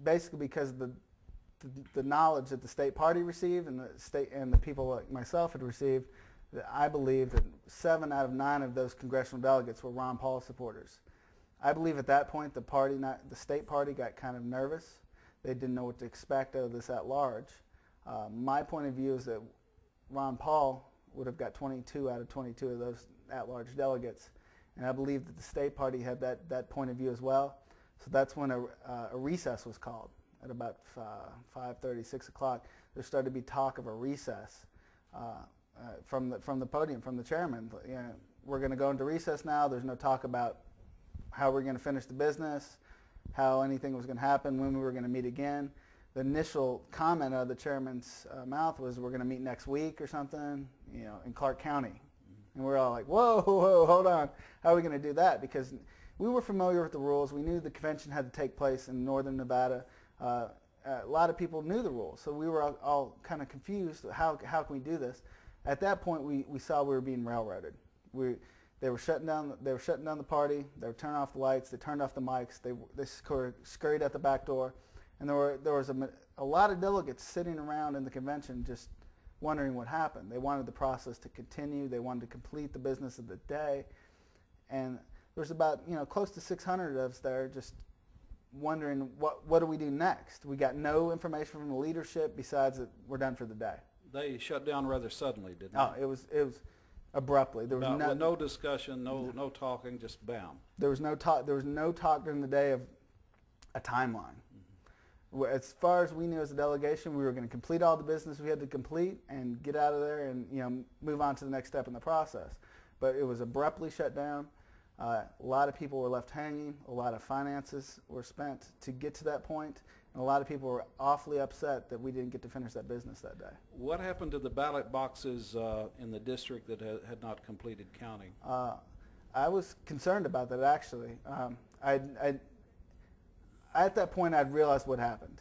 basically because of the knowledge that the state party received and the people like myself had received, that I believe that 7 out of 9 of those congressional delegates were Ron Paul supporters. I believe at that point the state party got kind of nervous. They didn't know what to expect out of this at large. My point of view is that Ron Paul would have got 22 out of 22 of those at-large delegates, and I believe that the state party had that point of view as well. So that's when a recess was called at about 5:30, 6 o'clock. There started to be talk of a recess from the podium, from the chairman. You know, we're going to go into recess now. There's no talk about how we're going to finish the business, how anything was going to happen, when we were going to meet again. The initial comment out of the chairman's mouth was, we're going to meet next week or something, you know, in Clark County. And we're all like, whoa, whoa, hold on. How are we going to do that? Because we were familiar with the rules. We knew the convention had to take place in northern Nevada. A lot of people knew the rules, so we were all kind of confused. How can we do this? At that point, we saw we were being railroaded. They were shutting down the party. They were turning off the lights. They turned off the mics. They scurried out the back door, and there was a lot of delegates sitting around in the convention just wondering what happened. They wanted the process to continue. They wanted to complete the business of the day, and there was about close to 600 of us there just wondering what do we do next. We got no information from the leadership besides that we're done for the day. They shut down rather suddenly, didn't they? Oh, it was abruptly. There was no discussion, no talking, just bam. There was no talk. There was no talk during the day of a timeline. As far as we knew as a delegation, we were going to complete all the business we had to complete and get out of there and move on to the next step in the process. But it was abruptly shut down. A lot of people were left hanging. A lot of finances were spent to get to that point. And a lot of people were awfully upset that we didn't get to finish that business that day. What happened to the ballot boxes in the district that had not completed counting? I was concerned about that, actually. At that point, I'd realized what happened.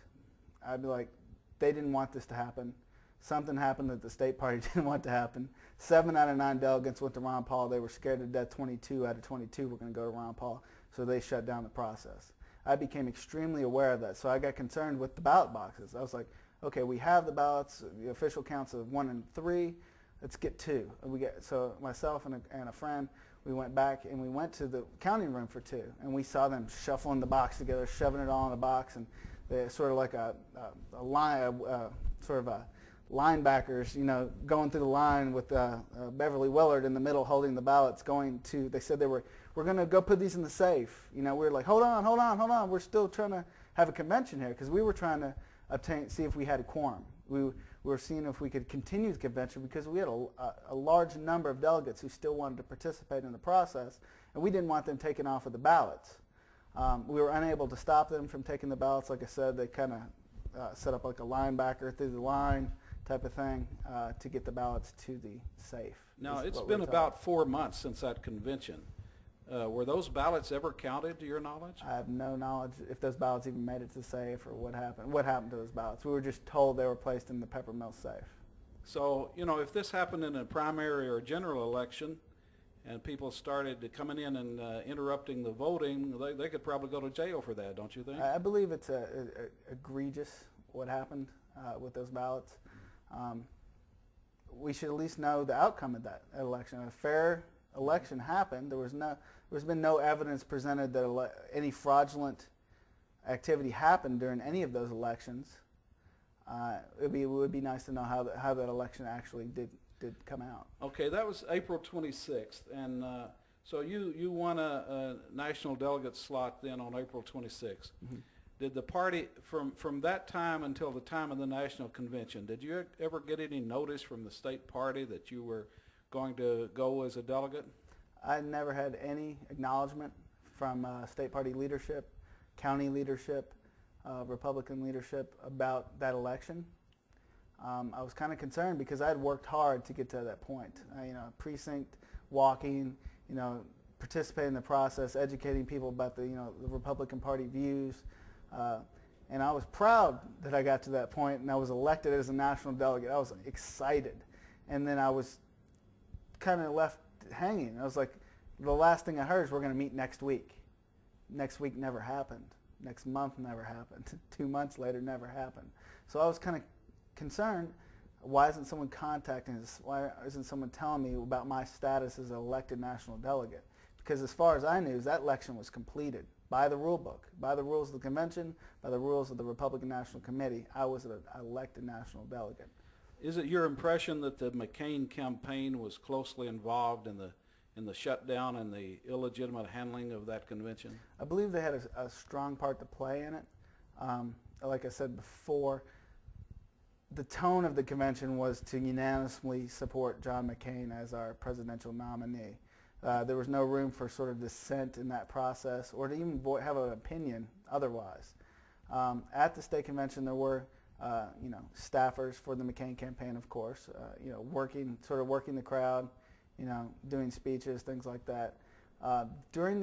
I'd be like, they didn't want this to happen. Something happened that the state party didn't want to happen. 7 out of 9 delegates went to Ron Paul. They were scared to death. 22 out of 22 were going to go to Ron Paul, so they shut down the process. I became extremely aware of that, so I got concerned with the ballot boxes. I was like, okay, we have the ballots, the official counts of 1 and 3. Let's get 2. So myself and a friend, we went back and we went to the counting room for 2, and we saw them shuffling the box together, shoving it all in a box, and they're sort of like a linebackers, going through the line with Beverly Willard in the middle holding the ballots. They said we're going to go put these in the safe. We were like, hold on, we're still trying to have a convention here, because we were trying to see if we had a quorum. We were seeing if we could continue the convention, because we had a large number of delegates who still wanted to participate in the process, and we didn't want them taken off of the ballots. We were unable to stop them from taking the ballots. Like I said, they kind of set up like a linebacker through the line type of thing to get the ballots to the safe. Now, it's been about 4 months since that convention. Were those ballots ever counted, to your knowledge? I have no knowledge if those ballots even made it to the safe or what happened. What happened to those ballots? We were just told they were placed in the Peppermill safe. So, if this happened in a primary or a general election and people started coming in and interrupting the voting, they could probably go to jail for that, don't you think? I believe it's egregious what happened with those ballots. We should at least know the outcome of that election. A fair election happened. There's been no evidence presented that any fraudulent activity happened during any of those elections. It would be nice to know how that election actually did come out. Okay, that was April 26th, and so you won a national delegate slot then on April 26th. Mm-hmm. Did the party, from that time until the time of the national convention, did you ever get any notice from the state party that you were going to go as a delegate? I never had any acknowledgement from state party leadership, county leadership, Republican leadership about that election. I was kind of concerned because I had worked hard to get to that point. Precinct walking, participating in the process, educating people about the Republican Party views. And I was proud that I got to that point and I was elected as a national delegate. I was excited. And then I was kind of left hanging. I was like, the last thing I heard is we're going to meet next week. Next week never happened. Next month never happened. 2 months later never happened. So I was kind of concerned, why isn't someone contacting us? Why isn't someone telling me about my status as an elected national delegate? Because as far as I knew, that election was completed by the rule book, by the rules of the convention, by the rules of the Republican National Committee. I was an elected national delegate. Is it your impression that the McCain campaign was closely involved in the shutdown and the illegitimate handling of that convention? I believe they had a strong part to play in it. Like I said before, the tone of the convention was to unanimously support John McCain as our presidential nominee. There was no room for sort of dissent in that process or to even have an opinion otherwise. At the state convention, there were staffers for the McCain campaign, of course, working the crowd, doing speeches, things like that. During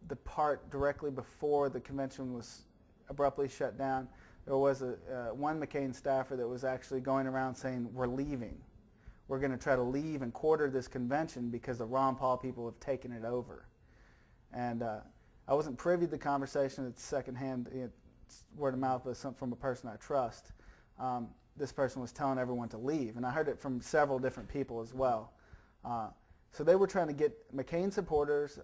the part directly before the convention was abruptly shut down, there was one McCain staffer that was actually going around saying, "We're leaving. We're going to try to leave and quarter this convention because the Ron Paul people have taken it over." And I wasn't privy to the conversation. It's secondhand, it's word of mouth, but from a person I trust. This person was telling everyone to leave, and I heard it from several different people as well. So they were trying to get McCain supporters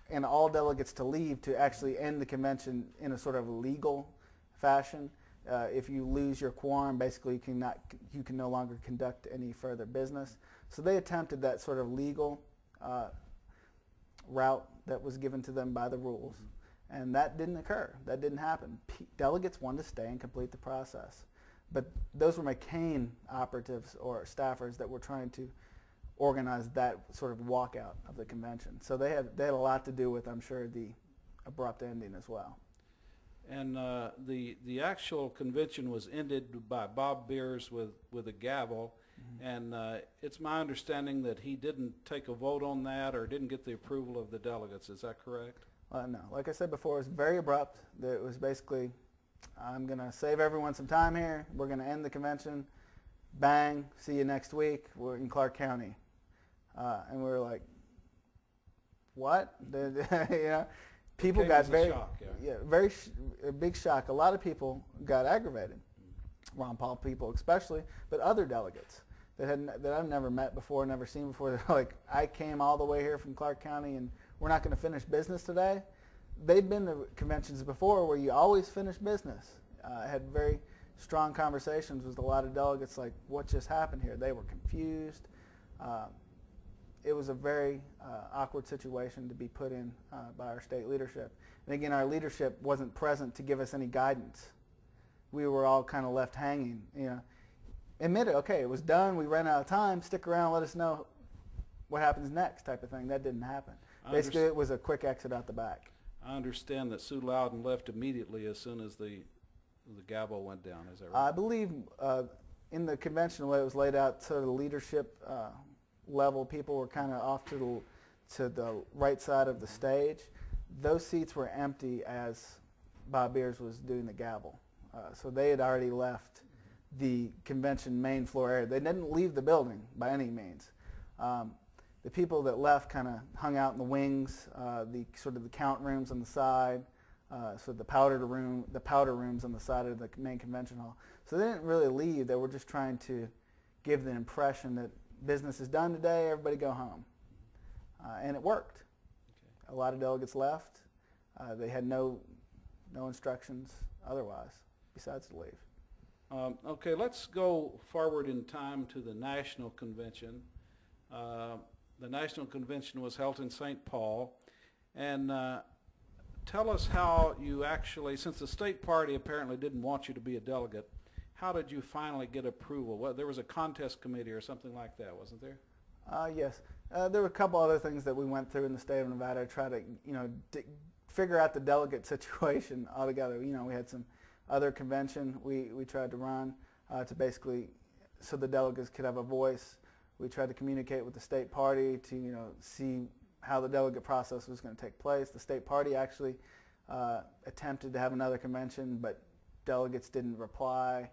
and all delegates to leave to actually end the convention in a sort of legal fashion. If you lose your quorum, basically you can no longer conduct any further business. So they attempted that sort of legal route that was given to them by the rules, and that didn't occur. That didn't happen. Delegates wanted to stay and complete the process, but those were McCain operatives or staffers that were trying to organize that sort of walkout of the convention. So they had a lot to do with, I'm sure, the abrupt ending as well. And the actual convention was ended by Bob Beers with a gavel, and it's my understanding that he didn't take a vote on that or didn't get the approval of the delegates. Is that correct? No. Like I said before, it was very abrupt. It was basically, I'm going to save everyone some time here. We're going to end the convention. Bang, see you next week. We're in Clark County. And we were like, what? People got very, shock, a big shock. A lot of people got aggravated, Ron Paul people especially, but other delegates that I've never met before, never seen before. They're like, I came all the way here from Clark County, and we're not going to finish business today. They'd been to conventions before where you always finish business. I had very strong conversations with a lot of delegates, like, what just happened here? They were confused. It was a very awkward situation to be put in by our state leadership. And again, our leadership wasn't present to give us any guidance. We were all kind of left hanging. Admit it, okay, it was done, we ran out of time, stick around, let us know what happens next type of thing. That didn't happen. Basically, it was a quick exit out the back. I understand that Sue Loudon left immediately as soon as the gavel went down. Is that right? I believe in the convention, the way it was laid out, to the leadership level, people were kind of off to the right side of the stage. Those seats were empty as Bob Beers was doing the gavel. So they had already left the convention main floor area. They didn't leave the building by any means. The people that left kind of hung out in the wings, the count rooms on the side, so the powder rooms on the side of the main convention hall. So they didn't really leave. They were just trying to give the impression that business is done today, everybody go home. And it worked. Okay. A lot of delegates left. They had no instructions otherwise besides to leave. Okay, let's go forward in time to the National Convention. The National Convention was held in St. Paul. And tell us how you actually, since the state party apparently didn't want you to be a delegate, how did you finally get approval? Well, there was a contest committee or something like that, wasn't there? Yes. There were a couple other things that we went through in the state of Nevada to try to, figure out the delegate situation altogether. We had some other convention we tried to run to basically, so the delegates could have a voice. We tried to communicate with the state party to, see how the delegate process was going to take place. The state party actually attempted to have another convention, but delegates didn't reply.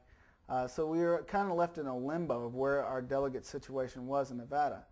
So we were kind of left in a limbo of where our delegate situation was in Nevada.